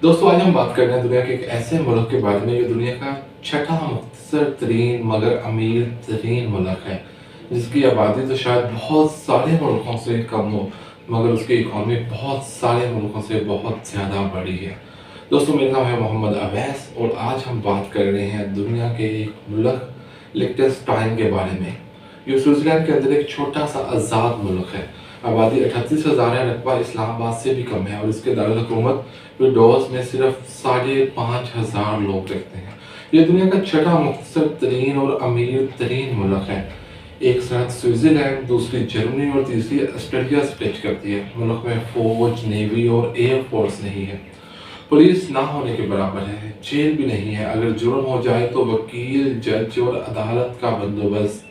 दोस्तों आज हम बात कर रहे हैं दुनिया के एक ऐसे मुल्क के बारे में जो दुनिया का छठा मुख्तसर तरीन मगर अमीर तरीन मुल्क है, जिसकी आबादी तो शायद बहुत सारे मुल्कों से कम हो मगर उसकी इकॉनमी बहुत सारे मुल्कों से बहुत ज़्यादा बड़ी है। दोस्तों मेरा नाम है मोहम्मद अवैस और आज हम बात कर रहे हैं दुनिया के एक मुल्क लिechtenstein के बारे में। ये स्विट्ज़रलैंड के अंदर एक छोटा सा आज़ाद मुल्क है। आबादी 38,000 है, रकबा इस्लामाबाद से भी कम है और इसके दारुल हुकूमत विंडोज में सिर्फ 5,500 लोग रहते हैं। यह दुनिया का छठा मुख्तसर तरीन और अमीर तरीन मुल्क है। एक सरहद स्विट्जरलैंड, दूसरी जर्मनी और तीसरी ऑस्ट्रेलिया से टच करती है। मुल्क में फौज, नेवी और एयर फोर्स नहीं है। पुलिस ना होने के बराबर है। जेल भी नहीं है। अगर जुर्म हो जाए तो वकील, जज और अदालत का बंदोबस्त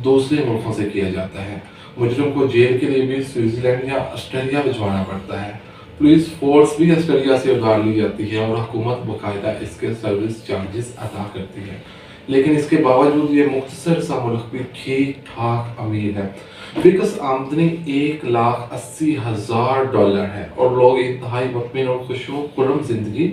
दूसरे मुल्कों से किया जाता है। मुजरिम को जेल के लिए भी स्विट्जरलैंड या ऑस्ट्रेलिया भिजवाना पड़ता है। पुलिस फोर्स भी ऑस्ट्रेलिया से उधार ली जाती है और हुकूमत बाकायदा इसके सर्विस चार्जेस अदा करती है। लेकिन इसके बावजूद ये मुख्तसर सा मुल्क भी ठीक ठाक अमीर है। फिक्स आमदनी $1,80,000 है और लोग इंतहाई मुतमिन और खुशो-खुर्रम जिंदगी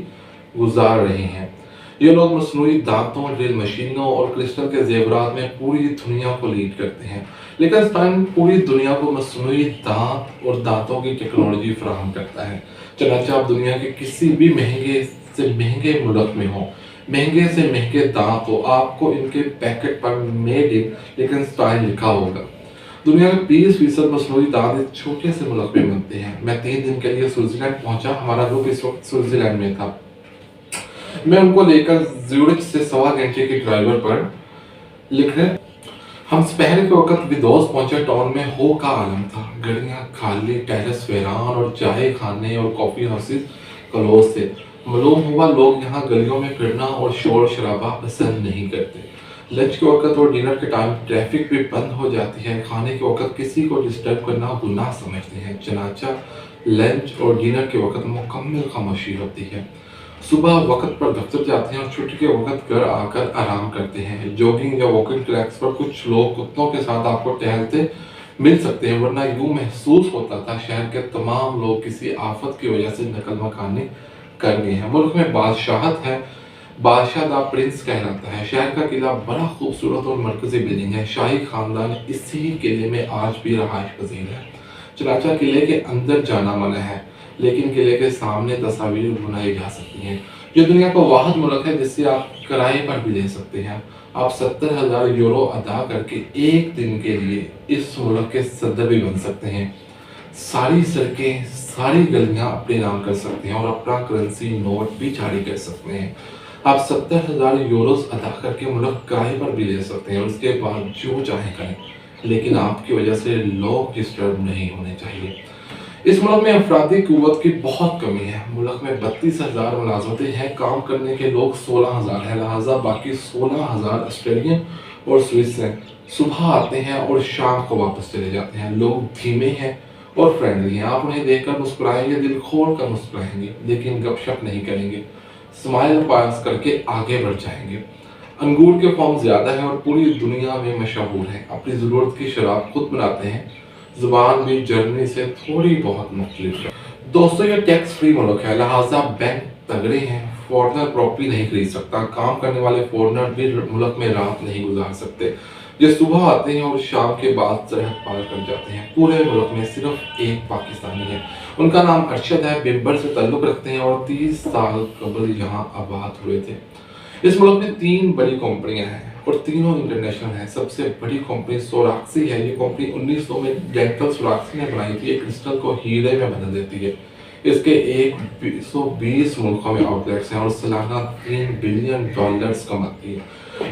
गुजार रहे हैं। ये लोग मसनूई दांतों, ड्रिल मशीनों और क्रिस्टल के जेवरात में पूरी दुनिया को लीड करते हैं। लिechtenstein पूरी दुनिया को मसनूई दांत और दांतों की टेक्नोलॉजी फराहम करता है। चनाचा आप दुनिया के किसी भी महंगे से महंगे मुल्क में हो, महंगे से महंगे दांत हो, आपको इनके पैकेट पर मेड इन लिechtenstein लिखा होगा। दुनिया के 20% मसनूई दांत इस छोटे से मुल्क में बनते हैं। मैं 3 दिन के लिए स्विट्जरलैंड पहुंचा। हमारा ग्रुप इस वक्त स्विट्जरलैंड में था। मैं उनको लेकर ज्यूरिच से 1.25 घंटे के ड्राइवर पर लिखने हम दोपहर के वक्त विदोस पहुंचे। टाउन में हो का आलम था। गलियां खाली, टेरेस वीरान और चाय खाने और कॉफी हाउसेस क्लोज थे। मालूम हुआ लोग यहाँ गलियों में फिरना और शोर शराबा पसंद नहीं करते। लंच के वक्त और डिनर के टाइम ट्रैफिक भी बंद हो जाती है। खाने के वक्त किसी को डिस्टर्ब करना गुनाह समझते हैं। चनाचा लंच और डिनर के वक्त मुकम्मल खामोशी होती है। सुबह वक्त पर दफ्तर जाते हैं और छुट्टी के वक्त घर आकर आराम करते हैं। जॉगिंग या वॉकिंग ट्रैक्स पर कुछ लोग कुत्तों के साथ आपको टहलते मिल सकते हैं, वरना यूं महसूस होता था शहर के तमाम लोग किसी आफत की वजह से नकल मकानी कर गए हैं। मुल्क में बादशाहत है। बादशाह दा प्रिंस कहलाता है। शहर का किला बड़ा खूबसूरत और मरकजी बिल्डिंग है। शाही खानदान इसी किले में आज भी रहायश पजीर है। चनाचा किले के अंदर जाना मना है, लेकिन किले के सामने तस्वीर बनाई जा सकती हैं। ये दुनिया का वाहिद मुल्क है जिससे आप किराए पर भी ले सकते हैं। आप 70,000 यूरो अदा करके एक दिन के लिए इस मुल्क के सदर भी बन सकते हैं। सारी सड़कें, सारी गलियां अपने नाम कर सकते हैं और अपना करेंसी नोट भी जारी कर सकते हैं। आप 70,000 यूरोस अदा करके मुल्क किराए पर भी ले सकते हैं और उसके बाद जो चाहे करें, लेकिन आपकी वजह से लोग डिस्टर्ब नहीं होने चाहिए। इस मुल्क में अफरादी कुव्वत की बहुत कमी है। मुल्क में 32,000 मुलाजमतें हैं। काम करने के लोग 16,000 हैं, लिहाजा बाकी 16,000 ऑस्ट्रेलियन और स्विस हैं। सुबह आते हैं और शाम को वापस चले जाते हैं। लोग धीमे हैं और फ्रेंडली हैं। आप उन्हें देखकर मुस्कुराएंगे, दिल खोल कर मुस्कुराएंगे, लेकिन गपशप नहीं करेंगे। स्माइल पास करके आगे बढ़ जाएंगे। अंगूर के फॉर्म ज्यादा है और पूरी दुनिया में मशहूर है। अपनी ज़रूरत की शराब खुद बनाते हैं। जुबान भी जर्मनी से थोड़ी बहुत मुख्तलिफ है। दोस्तों ये टैक्स फ्री मुल्क है, लिहाजा बैंक तगड़े हैं। फॉरनर प्रॉपर्टी नहीं खरीद सकता। काम करने वाले फॉरनर भी मुल्क में रात नहीं गुजार सकते। ये सुबह आते हैं और शाम के बाद सरहद पार कर जाते हैं। पूरे मुल्क में सिर्फ एक पाकिस्तानी है। उनका नाम अरशद है। बिम्बर से ताल्लुक़ रखते हैं और 30 साल कबल यहाँ आबाद हुए थे। इस मुल्क में 3 बड़ी कंपनियां हैं और तीनों इंटरनेशनल है। सबसे बड़ी कंपनी सोराक्सी है। ये कंपनी 1900 में डेंटल सोराक्सी ने बनाई थी। ये क्रिस्टल को हीरे में बदल देती है। इसके 120 मुल्कों में आउटलेट्स हैं और सालाना $3 बिलियन कमाती है।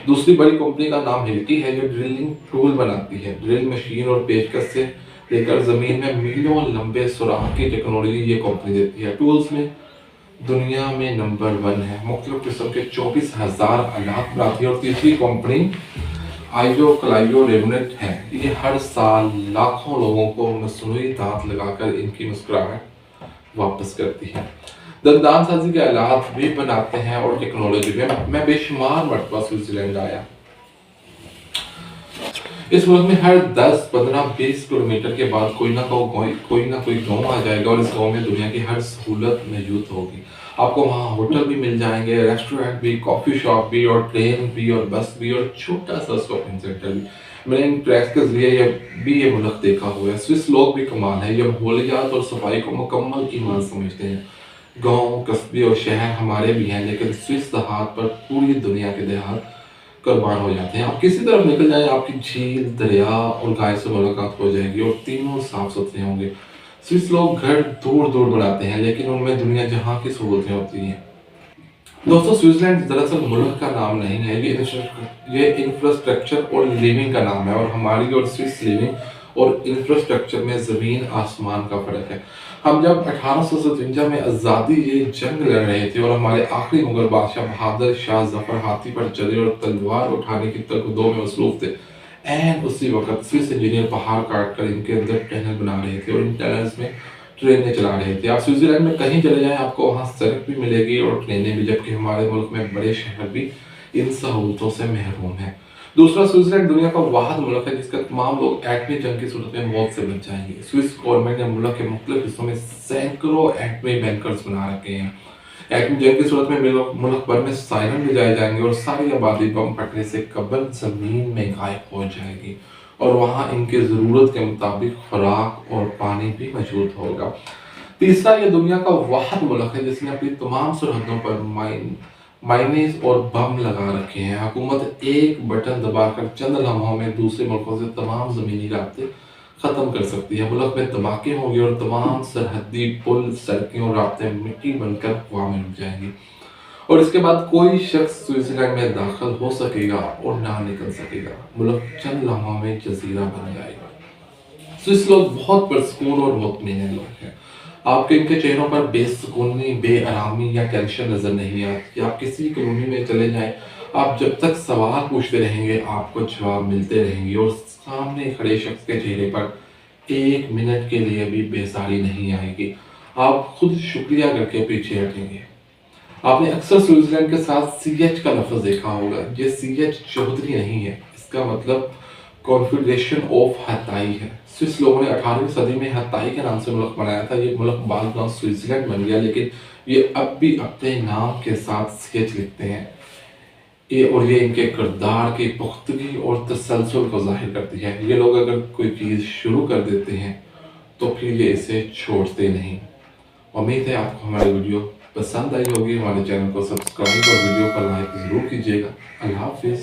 दूसरी बड़ी कंपनी का नाम हिल्टी है। जो ड्रिलिंग टूल बनाती है। ड्रिल मशीन और पेचकस से लेकर जमीन में मीलों लंबे सुराख की टेक्नोलॉजी ये कंपनी देती है। टूल्स में दुनिया में नंबर 1 है। मुख्तलिफ किस्म के 24,000 आलात बनाती है। और तीसरी कंपनी आइजो क्लाइयो रेमनेट है। ये हर साल लाखों लोगों को मसनूई दांत लगाकर इनकी मुस्कुराहट वापस करती है। दंदान साजी के आलात भी बनाते हैं और टेक्नोलॉजी में मैं बेशुमार मरतबा स्विट्जरलैंड आया। इस मुल्क में हर 10, 15, 20 किलोमीटर के बाद कोई ना कोई गांव आ जाएगा और इस गांव में दुनिया की हर सहूलत मौजूद होगी। आपको वहाँ होटल भी मिल जाएँगे, रेस्टोरेंट भी, कॉफ़ी शॉप भी और ट्रेन भी और बस भी और छोटा-सा शॉपिंग सेंटर भी। मैंने इन ट्रैक्स के ज़रिए ये मुल्क देखा हुआ है। स्विस लोग भी कमाल है, ये माहौलियात और सफाई को मुकम्मल ईमान समझते हैं। गाँव, कस्बे और शहर हमारे भी हैं, लेकिन स्विस देहात पर पूरी दुनिया के देहात कुर्बान हो जाते हैं। आप किसी तरफ निकल जाएँ, आपकी झील, दरिया और गाय से मुलाकात हो जाएगी और तीनों साफ-सुथरे होंगे। स्विस लोग घर दूर-दूर बनाते हैं, लेकिन उनमें दुनिया जहाँ की सहूलतें होती हैं। दोस्तों, स्विट्ज़रलैंड दरअसल मुल्क का नाम नहीं है, ये इंफ्रास्ट्रक्चर और लिविंग का नाम है और हमारी और स्विस लिविंग और इंफ्रास्ट्रक्चर में ज़मीन आसमान का फ़र्क है। हम जब 1857 में आज़ादी की जंग लड़ रहे थे और हमारे आखिरी मुगल बादशाह बहादुर शाह ज़फ़र हाथी पर चले और तलवार उठाने की तरगदो में मसरूफ़ थे, ऐन उसी वक़्त स्विस इंजीनियर पहाड़ काट कर इनके अंदर टनल बना रहे थे और इन टनल्स में ट्रेनें चला रहे थे। आप स्विट्ज़रलैंड में कहीं चले जाएँ, आपको वहाँ सड़क भी मिलेगी और ट्रेनें भी, जबकि हमारे मुल्क में बड़े शहर भी इन सहूलतों से महरूम हैं। दूसरा, स्विट्ज़रलैंड दुनिया का वाहिद मुल्क है जिसके तमाम लोग एटमी जंग की सूरत में मौत से बच जाएँगे। स्विस गवर्नमेंट ने मुल्क के मुख्तलिफ हिस्सों में सैकड़ों एटमी बैंकर्स बना रखे हैं। एटमी जंग की सूरत में मुल्क भर में सायरन बजाए जाएँगे और सारी आबादी बम फटने से कब्ल ज़मीन में गायब हो जाएगी और वहाँ इनकी ज़रूरत के मुताबिक खुराक और पानी भी मौजूद होगा। तीसरा, ये दुनिया का वाहिद मुल्क है जिसने अपनी तमाम सरहदों पर माइनेज और बम लगा रखे हैं। हुकूमत एक बटन दबाकर चंद लम्हों में दूसरे मुल्कों से तमाम ज़मीनी राब्ते ख़त्म कर सकती है। मुल्क में धमाके होंगे और तमाम सरहदी पुल, सड़कें और राब्ते मिट्टी बनकर हवा में उड़ जाएंगी और इसके बाद कोई शख्स स्विट्ज़रलैंड में दाखिल हो सकेगा और ना निकल सकेगा। मुल्क चंद लम्हों में जजीरा बन जाएगा। स्विस लोग बहुत पुरस्कून और मुतमईन लोग हैं। आपके इनके चेहरों पर बेसुकूनी, बेआरामी या टेंशन नज़र नहीं आती। आप किसी कॉलोनी में चले जाएँ, आप जब तक सवाल पूछते रहेंगे, आपको जवाब मिलते रहेंगे और सामने खड़े शख्स के चेहरे पर 1 मिनट के लिए भी बेज़ारी नहीं आएगी। आप खुद शुक्रिया करके पीछे हटेंगे। आपने अक्सर स्विट्ज़रलैंड के साथ सीएच का लफ्ज़ देखा होगा। ये सीएच चौधरी नहीं है, इसका मतलब कॉन्फेडरेशन ऑफ हताई है। स्विस लोगों ने 18वीं सदी में हताई के नाम से मुल्क बनाया था। ये मुल्क बाद में स्विट्ज़रलैंड बन गया, लेकिन ये अब भी अपने नाम के साथ सीएच लिखते हैं। ये इनके किरदार की पुख्तगी और तसलसल को ज़ाहिर करती है। ये लोग अगर कोई चीज़ शुरू कर देते हैं तो फिर ये इसे छोड़ते नहीं। उम्मीद है आपको हमारी वीडियो पसंद आई होगी। हमारे चैनल को सब्सक्राइब और वीडियो को लाइक ज़रूर कीजिएगा। अल्लाह हाफ़िज़।